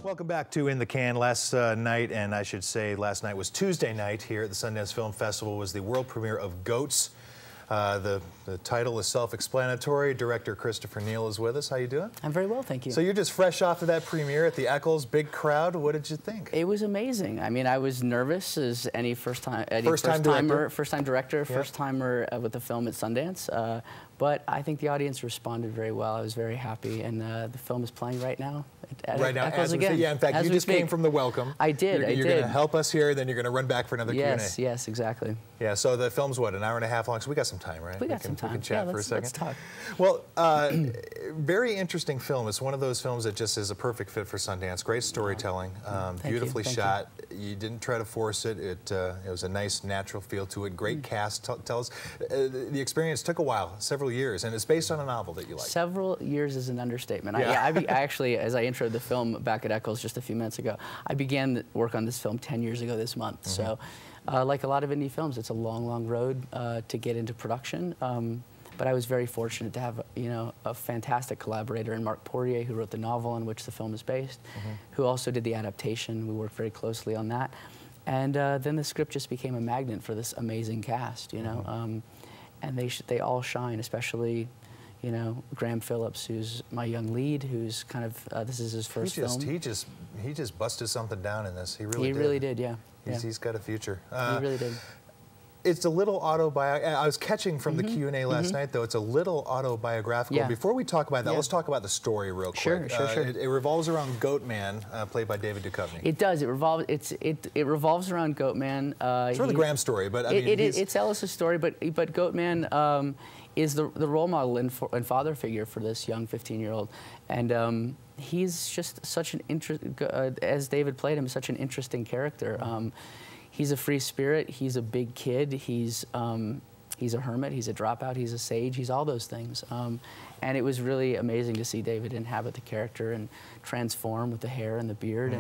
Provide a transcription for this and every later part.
Welcome back to In the Can. Last night, and I should say last night was Tuesday night here at the Sundance Film Festival, was the world premiere of Goats. The title is self-explanatory. Director Christopher Neal is with us. How you doing? I'm very well, thank you. So you're just fresh off of that premiere at the Eccles, big crowd. What did you think? It was amazing. I mean, I was nervous as any first-time director, first-timer with the film at Sundance. But I think the audience responded very well. I was very happy, and the film is playing right now. Right now, as we speak. Yeah, in fact, you just came from the welcome. I did. You're going to help us here, then you're going to run back for another Q&A. Yes, exactly. Yeah. So the film's what, an hour and a half long? So we got some time, right? We got some time. We can chat for a second. Let's talk. Well, very interesting film. It's one of those films that just is a perfect fit for Sundance. Great storytelling, beautifully shot. You didn't try to force it. It was a nice, natural feel to it. Great cast. Tell us, the experience took a while, several years, and it's based on a novel that you like. Several years is an understatement. Yeah. I actually, as I introed the film back at Eccles just a few minutes ago, I began work on this film 10 years ago this month. So, like a lot of indie films, it's a long, long road to get into production. But I was very fortunate to have, a fantastic collaborator in Mark Poirier, who wrote the novel on which the film is based, who also did the adaptation. We worked very closely on that. And then the script just became a magnet for this amazing cast, and they all shine, especially, Graham Phillips, who's my young lead, who's kind of, this is his first film. He just busted something down in this. He really did. He really did, yeah. He's got a future. He really did. It's a little autobiographical. I was catching from the Q&A last night, though. It's a little autobiographical. Yeah. Before we talk about that, let's talk about the story real quick. Sure. It revolves around Goatman, played by David Duchovny. It does. It revolves around Goatman. It's really Graham's story, but I mean, it's Ellis' story. But Goatman is the role model and father figure for this young 15-year-old, and he's just such an as David played him, such an interesting character. He's a free spirit. He's a big kid. He's a hermit. He's a dropout. He's a sage. He's all those things. And it was really amazing to see David inhabit the character and transform with the hair and the beard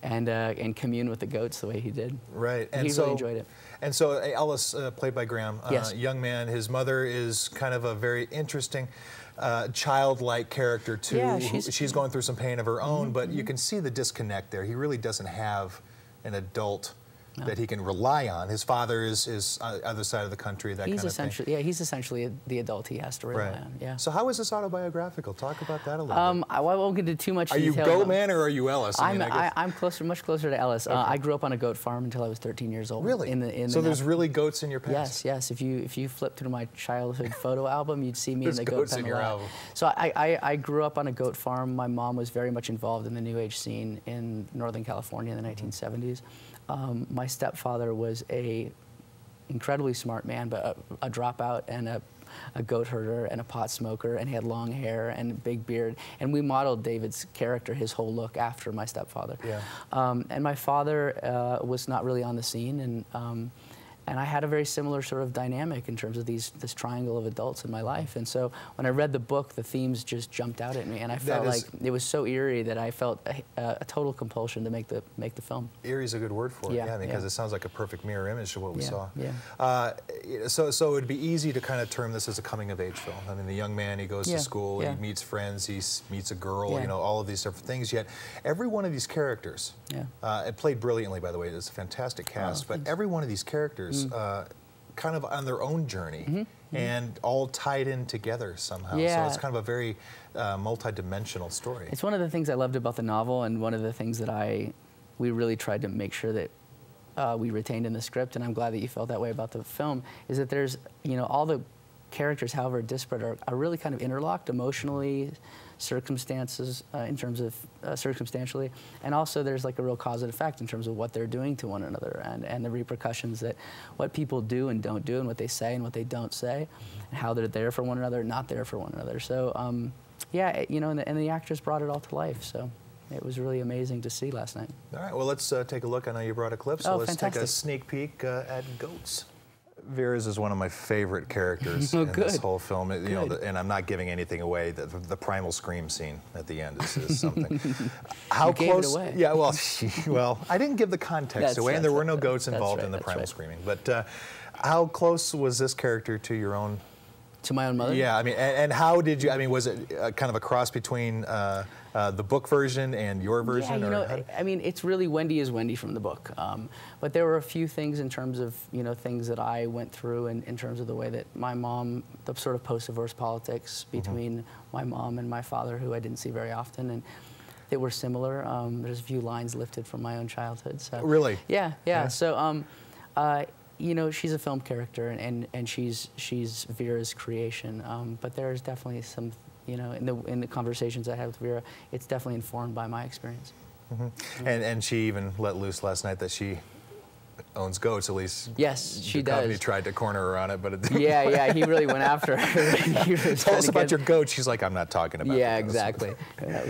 and commune with the goats the way he did. Right. And he really enjoyed it. And so Ellis, played by Graham, young man. His mother is kind of a very interesting, childlike character too. Yeah, she's going through some pain of her own, but you can see the disconnect there. He really doesn't have an adult that he can rely on. His father is other side of the country, that kind of thing. Yeah, he's essentially the adult he has to rely on. Yeah. So how is this autobiographical? Talk about that a little bit. I won't get into too much detail. Are you Goatman or are you Ellis? I'm much closer to Ellis. Okay. I grew up on a goat farm until I was 13 years old. Really? So there's really goats in your past? Yes. If you flip through my childhood photo album, you'd see me in the goat pen a lot. Your album. So I grew up on a goat farm. My mom was very much involved in the New Age scene in Northern California in the 1970s. My stepfather was a incredibly smart man, but a dropout and a goat herder and a pot smoker, and he had long hair and a big beard. And we modeled David's character, his whole look, after my stepfather. Yeah. And my father was not really on the scene, and I had a very similar sort of dynamic in terms of this triangle of adults in my life. And so when I read the book, the themes just jumped out at me, and I felt like it was so eerie that I felt a total compulsion to make the film. Eerie is a good word for it, because it sounds like a perfect mirror image of what we saw. Yeah. So it would be easy to kind of term this as a coming-of-age film. I mean, the young man, he goes to school, he meets friends, he meets a girl, all of these different things. Yet every one of these characters, it played brilliantly, by the way. It's a fantastic cast, but every one of these characters kind of on their own journey and all tied in together somehow. So it's kind of a very multi-dimensional story. It's one of the things I loved about the novel, and one of the things that we really tried to make sure that we retained in the script, and I'm glad that you felt that way about the film, is that there's, all the characters, however disparate, are really kind of interlocked emotionally, circumstances in terms of circumstantially, and also there's like a real cause and effect in terms of what they're doing to one another, and the repercussions that what people do and don't do, and what they say and what they don't say, and how they're there for one another, not there for one another. So yeah, and the actors brought it all to life. So it was really amazing to see last night. All right, well, let's take a look. I know you brought a clip, so let's take a sneak peek at Goats. Vera's is one of my favorite characters in this whole film. And I'm not giving anything away. The primal scream scene at the end is something. How you close? Gave it away. Yeah, well, I didn't give the context away, and there were no goats involved in the primal screaming. But how close was this character to your own To my own mother? Yeah, I mean, and how did you, I mean, was it kind of a cross between the book version and your version? Yeah, you know, I mean, it's really Wendy is Wendy from the book. But there were a few things in terms of, you know, things that I went through in terms of the way that my mom, the sort of post-divorce politics between my mom and my father, who I didn't see very often, and they were similar. There's a few lines lifted from my own childhood. So. Really? Yeah. So, you know, she's a film character, and she's Vera's creation. But there's definitely some, you know, in the conversations I had with Vera, it's definitely informed by my experience. And she even let loose last night that she owns goats, at least. Yes, she does. Duchovny tried to corner her on it, but it didn't. Yeah, he really went after her. Tell us about your goats. She's like, I'm not talking about. Yeah, exactly.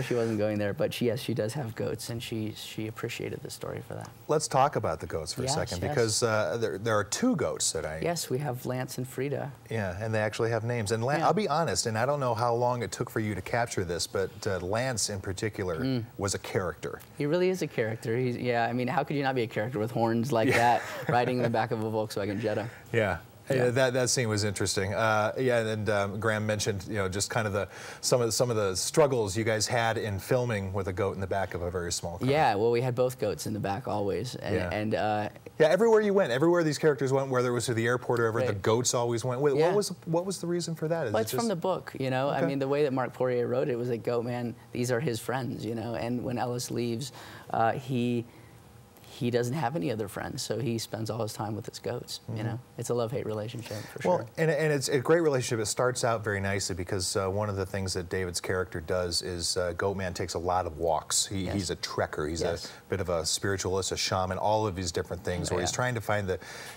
She wasn't going there, but yes, she does have goats, and she appreciated the story for that. Let's talk about the goats for a second, because there are two goats that I. Yes, we have Lance and Frida. Yeah, and they actually have names. And I'll be honest, and I don't know how long it took for you to capture this, but Lance in particular was a character. He really is a character. I mean, how could you not be a character with horns like that, riding in the back of a Volkswagen Jetta? Yeah. Yeah, that scene was interesting. Yeah, and Graham mentioned, you know, just kind of some of the struggles you guys had in filming with a goat in the back of a very small car. Yeah, well, we had both goats in the back always, and yeah, everywhere you went, everywhere these characters went, whether it was to the airport or ever, the goats always went. What was the reason for that? Well, it's from the book, you know. Okay. I mean, the way that Mark Poirier wrote it was like, goat man, these are his friends, you know. And when Ellis leaves, he doesn't have any other friends, so he spends all his time with his goats. You know, it's a love-hate relationship for sure. Well, and it's a great relationship. It starts out very nicely because one of the things that David's character does is Goatman takes a lot of walks. He's a trekker. He's a bit of a spiritualist, a shaman, all of these different things where he's trying to find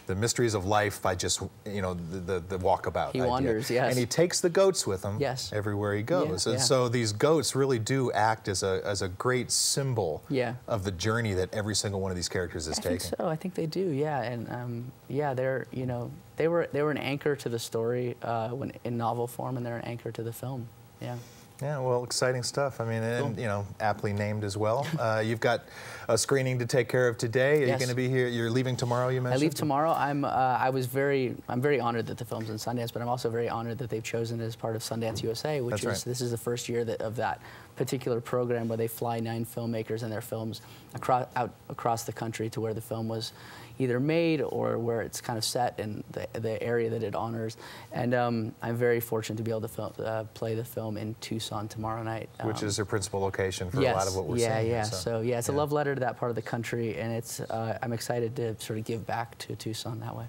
the mysteries of life by just, you know, the walkabout. He wanders, and he takes the goats with him everywhere he goes. And so these goats really do act as a great symbol of the journey that every single one of these characters is taking. I think so. I think they do. Yeah, and they're, you know, they were an anchor to the story when in novel form, and they're an anchor to the film. Yeah. Yeah, well, exciting stuff. I mean, and you know, aptly named as well. You've got a screening to take care of today. Are you going to be here? You're leaving tomorrow, you mentioned? I leave tomorrow. I'm very honored that the film's in Sundance, but I'm also very honored that they've chosen it as part of Sundance USA, which this is the first year of that particular program where they fly 9 filmmakers and their films across the country to where the film was either made or where it's kind of set in the area that it honors. And I'm very fortunate to be able to play the film in Tucson tomorrow night. Which is their principal location for a lot of what we're seeing. Yeah. So it's a love letter to that part of the country, and it's I'm excited to sort of give back to Tucson that way.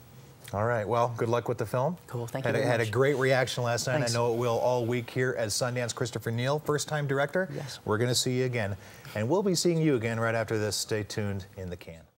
All right. Well, good luck with the film. Cool. Thank you very much. Had a great reaction last night. Thanks. I know it will all week here at Sundance. Christopher Neal, first-time director. Yes. We're going to see you again. And we'll be seeing you again right after this. Stay tuned in the can.